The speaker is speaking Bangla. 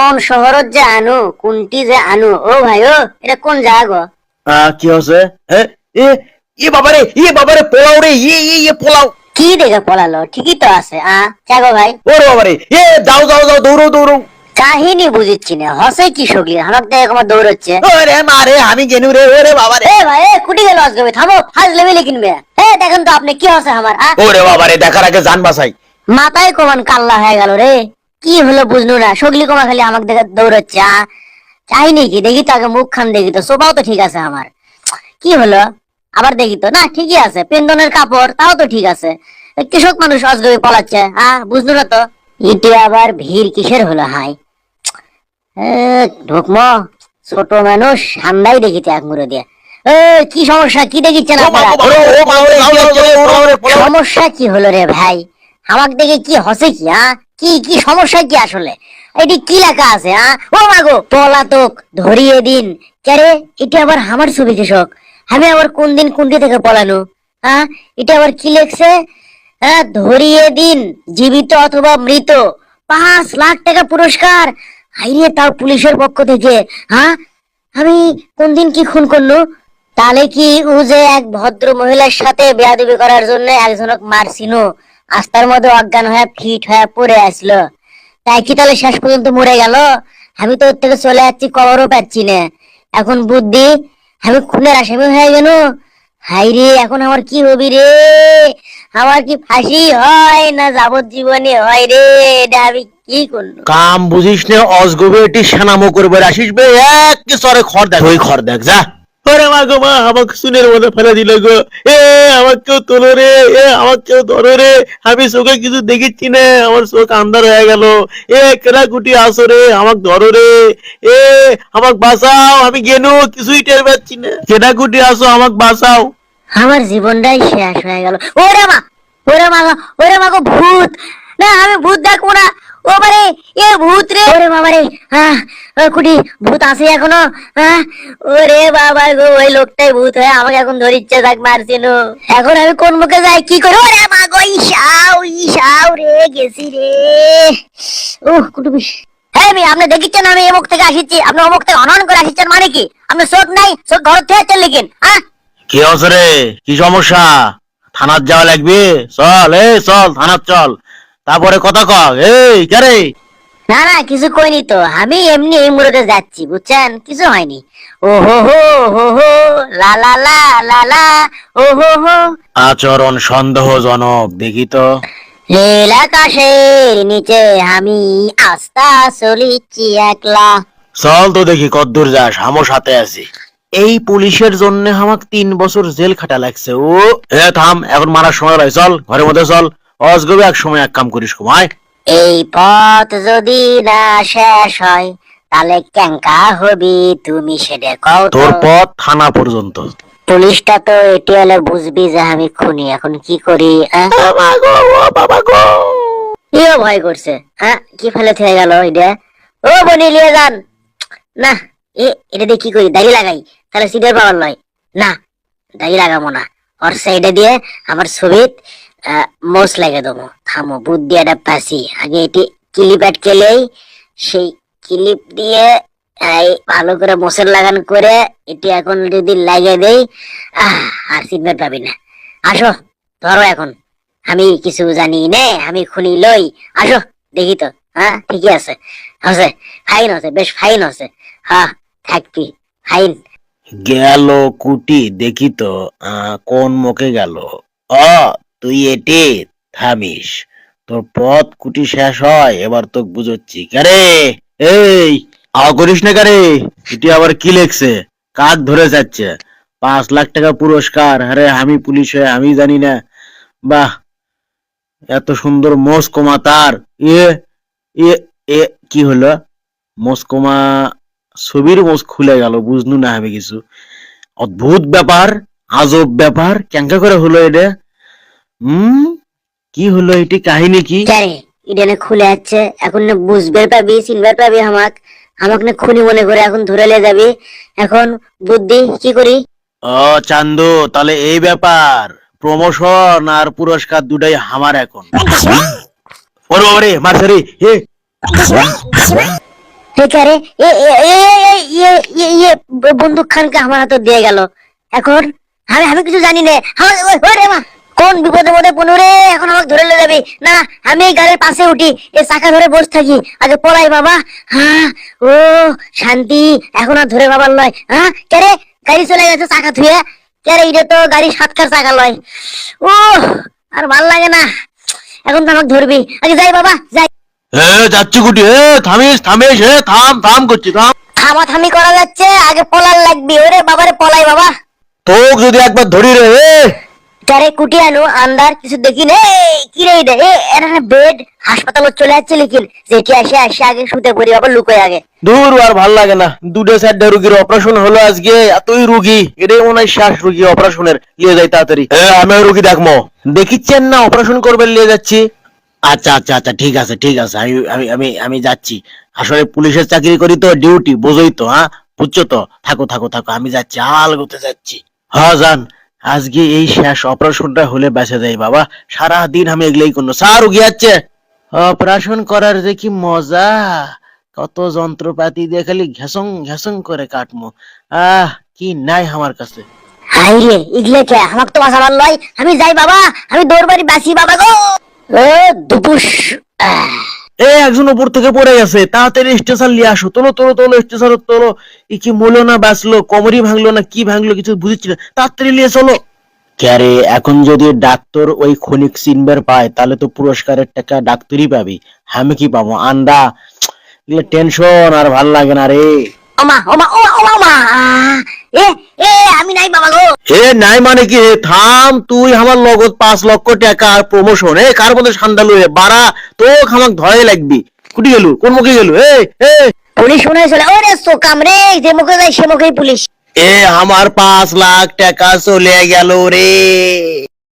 কোন শহরত যে আনু কোনটি যে আনু ও ভাই ও এটা কোন জায়গা? কি হচ্ছে? এ এ বাবারে পোলাও রে, পোলাও। কি দেখে পলালো? ঠিকই তো আছে। জাগো ভাই। ওরে বাবারে, যাও যাও যাও, দৌড়ো দৌড়ো। কাহিনী বুঝিচ্ছি না, হসে কি সগলি আমাকে দেখে আমার দৌড়চ্ছে। ওরে মারে, আমি গেনু রে। ওরে বাবারে, এ ভাই কুটি গেল আজকে, থামো ফাজ লেভেলে কিনবে। দেখেন তো আপনি কি হসে আমার। ওরে বাবারে, দেখার আগে জান বাঁচাই। মাথায় কমান কাল্লা হয়ে গেল রে। কি হলো বুঝলু না, সগলি কমা খালি আমাকে দেখে দৌড়চ্ছে। কাহিনী কি দেখি তো আগে, মুখ খান দেখি তো, সোফাও তো ঠিক আছে আমার। কি হলো আবার দেখি তো, না ঠিকই আছে, পেন্দনের কাপড় তাও তো ঠিক আছে। কৃষক মানুষ অজগবি পলাচ্ছে, বুঝলো না তো। ইটি আবার ভিড় কিসের হলো? হাই ঢুকমো, ছোট মানুষ ঠান্ডাই দেখিতে এক মুড়ে দিয়ে। কি সমস্যা, কি দেখিচ্ছেন আপনারা? সমস্যা কি হলো রে ভাই? আমাকে দেখে কি হসে কি? কি কি সমস্যা কি আসলে? এটি কি লেখা আছে? ও মাগো, পলাতক ধরিয়ে দিন। কে এটা আবার আমার ছবি কৃষক? আমি আবার কোন দিন কোনটি থেকে পলানো? এটা আবার কি লেখছে? ধরিয়ে দিন, জীবিত অথবা মৃত, 5 লাখ টাকা পুরস্কার। হাইরে, তাও পুলিশের পক্ষ থেকে। আমি কোন দিন কি খুন করলো? তাহলে কি ও যে এক ভদ্র মহিলার সাথে বেয়াদবি করার জন্য একজনক মারছিল, আস্তার মধ্যে অজ্ঞান হয়ে ফিট হয়ে পড়ে আসলো, তাই কি তাহলে শেষ পর্যন্ত মরে গেল? আমি তো ওর থেকে চলে যাচ্ছি, খবরও পাচ্ছি না। এখন বুদ্ধি, আমি খুনের আসামি হয়ে গেল। হাইরে, এখন আমার কি হবি রে? আমার কি ফাঁসি হয় না যাবজ্জীবনে হয় রে? এটা আমি কি করলো? কাম বুঝিস নে, অজগবে এটি সেনামো করবে আসিস বে, এক সরে খড় দেখ, ওই খড় দেখ যা। ওরে মা গো মা, আমাকে সুনের মধ্যে ফেলে দিল গো। আমার কেউ তোলো রে, আমার কেউ ধরো রে। আমি চোখে কিছু দেখিচ্ছি না, আমার চোখ আন্ধার হয়ে গেল। কেনা কুটি আসো রে, আমাকে ধরো রে। আমাকে বাঁচাও, আমি গেনু কিছুই টের পাচ্ছি না। কেনা কুটি আসো, আমাকে বাঁচাও। আমার জীবনটাই শেষ হয়ে গেল। ওরে মা, ওরে মা, ওরে মা গো, ভূত! না, আমি ভূত দেখবো না। ও মানে এ ভূত রে, ওরে বাবা রে। কুটি, ভূত আছে এখনো? ওরে বাবা গো, ওই লোকটাই ভূত হয়ে আমাকে এখন ধরিচ্ছে, যাক মারছিল। এখন আমি কোন মুখে যাই, কি করে? ওরে মা গো, ইসাও ইসাও রে, গেছি রে। কুটু বিশ। হ্যাঁ আপনি দেখিচ্ছেন আমি এমুক থেকে আসিচ্ছি, আপনি অমুক থেকে অনন করে আসিচ্ছেন, মানে কি? আপনি চোখ নাই? চোখ ঘর থেকে চলে গেন। কি হচ্ছে রে? কি সমস্যা? থানার যাওয়া লাগবে? চল, চল থানার চল, তারপরে কথা কর। কে রে? না না, কিছু কইনি তো, আমি এমনি এই মুহূর্তে যাচ্ছি, বুঝছেন? কিছু হয়নি। ও হো হো হো হো, লা লা লা লা লা, ও হো হো। আচরণ সন্দেহজনক, দেখি তো। নীল আকাশের নিচে আমি আস্তা চলিচ্ছি একলা। চল তো দেখি কদ্দূর যাস, আমার সাথে আছি। এই পুলিশের জন্য আমাকে 3 বছর জেল খাটা লাগছে। থাম, এখন মারার সময় নয়, চল ঘরের মধ্যে চল। অজগবে এক সময় এক কাম করিস, ঘুমায়। এই পথ যদি না শেষ হয়, তাহলে কেঙ্কা হবি তুমি সেটা কও তো। তোর পথ থানা পর্যন্ত। পুলিশটা তো এটি হলে বুঝবি যে আমি খুনি, এখন কি করি? বাবা গো, এও ভয় করছে। কি ফেলে থেকে গেল এটা? ও বনি, নিয়ে যান না। এটা দিয়ে কি করি? দাড়ি লাগাই, তাহলে সিটের পাওয়ার নয়। না, দাড়ি লাগাবো না, ওর সাইডে দিয়ে আমার ছবিত মোস লাগে দেবো। থামো, বুদ্ধি একটা পাসি। আগে এটি ক্লিপ আটকেলেই, সেই ক্লিপ দিয়ে ভালো করে মোসের লাগান করে এটি এখন যদি লাগিয়ে দেই, আর সিটমেট পাবি না। আসো, ধরো এখন। আমি কিছু জানি নে, আমি খুনি লই। আসো দেখি তো। ঠিকই আছে, আছে ফাইন আছে, বেশ ফাইন আছে। থাকবি ফাইন। গেল কুটি, দেখি তো কোন মুখে গেল। তুই এটি থামিস, তোর পথ কুটি শেষ হয়, এবার তো বুঝচ্ছি। কারে এই করিস না কারে? এটি আবার কি লেখছে? কাক ধরে যাচ্ছে, 5 লাখ টাকা পুরস্কার। আরে আমি পুলিশ হয়ে আমি জানি না? বাহ, এত সুন্দর মোসকোমা তার। এ এ এ কি হলো? মোসকোমা ছবির মোস খুলে গেল, বুঝনু না আমি কিছু। অদ্ভুত ব্যাপার, আজব ব্যাপার, কেঙ্কা করে হলো এটা? কি হলো এটি? কাহিনী কি? এটা না খুলে যাচ্ছে, এখন না বুঝবার পাবি, চিনবার পাবি আমাকে না খুনি মনে করে এখন ধরে নিয়ে যাবি। এখন বুদ্ধি কি করি? চান্দু, তাহলে এই ব্যাপার, প্রমোশন আর পুরস্কার দুটাই আমার এখন। ওরে বাবারে, মারছারি। রে বন্দুক খানকে আমার হাতে দিয়ে গেল। এখন আমি আমি কিছু জানি না। ওরে মা, কোন বিপদের মধ্যে পড়লো রে, এখন আমাকে ধরে নিয়ে যাবে না। আমি এই গাড়ির পাশে উঠি, এই চাকা ধরে বসে থাকি, আগে পলাই বাবা। হ্যাঁ, ও শান্তি, এখন আর ধরে বাবার লয়। হ্যাঁ কে রে, গাড়ি চলে গেছে চাকা ধুয়ে। কে রে, এটা তো গাড়ি 7 চাকা লয়। ও আর ভাল লাগে না, এখন তো আমাকে ধরবি। আগে যাই বাবা যাই। যাচ্ছি কুটি, থামিস থামিস, থাম থাম করছি, থাম। থামাথামি করা যাচ্ছে, আগে পলার লাগবি। ওরে বাবারে পলাই বাবা। তোক যদি একবার ধরি রে, তারে কুটি আনো আন্দার কিছু দেখি নে। কি রে এটা, এরা বেড হাসপাতালে চলে যাচ্ছে, লিখিন যেটি আসে আসে আগে শুতে পড়ি বাবা, লুকোয় আগে। দূর আর ভাল লাগে না। 2-4 রুগীর অপারেশন হলো আজকে, এতই রুগী, এটাই মনে হয় শেষ রুগী অপারেশনের। নিয়ে যাই তাড়াতাড়ি। আমি রুগী দেখবো, দেখিচ্ছেন না অপারেশন করবেন, নিয়ে যাচ্ছি। আচ্ছা আচ্ছা আচ্ছা, ঠিক আছে ঠিক আছে, আমি আমি আমি আমি যাচ্ছি। আসলে পুলিশের চাকরি করি তো, ডিউটি বোঝোই তো, হ্যাঁ বুঝছো তো। থাকো থাকো থাকো, আমি যাচ্ছি, আলগোতে যাচ্ছি। হ্যাঁ যান, আজকে এই শেষ অপারেশনটা হলে বেঁচে যাই বাবা। সারাদিন আমি এগুলোই করবো। স্যার রুগী যাচ্ছে। অপারেশন করার যে কি মজা, কত যন্ত্রপাতি দিয়ে খালি ঘেসং ঘেসং করে কাটমো। কি নাই আমার কাছে। হাই রে, ইগলে কে আমাকে তো বাঁচাবার লয়। আমি যাই বাবা, আমি দৌড় বাড়ি বাঁচি বাবা গো। ও দুপুস। একজন উপর থেকে পড়ে গেছে, তাড়াতাড়ি স্টেশন নিয়ে আসো। তোলো তোলো তোলো, স্টেশন তোলো। ই কি মরলো না বাঁচলো, কোমরই ভাঙলো না কি ভাঙলো কিছু বুঝছি না, তাড়াতাড়ি নিয়ে চলো। ক্যারে, এখন যদি ডাক্তার ওই ক্ষণিক চিনবার পায়, তাহলে তো পুরস্কারের টাকা ডাক্তারই পাবি, আমি কি পাবো? আন্ডা টেনশন আর ভাল লাগে না রে। ওমা ওমা ওমা ওমা ওমা। এ এ আমি নাই বাবা গো। নাই মানে কি? থাম, তুই আমার লগত 5 লক্ষ টাকা প্রমোশন, কার মধ্যে সান্ডা লয়ে বাড়া, তো আমাক ধরাই লাগবি। কুটি গেলু, কোন মুখে গেলু? পুলিশ মনে হয় চলে। ওরে সোকাম রে, যে মুখে যায় সে মুখেই পুলিশ। আমার 5 লাখ টাকা চলে গেল রে।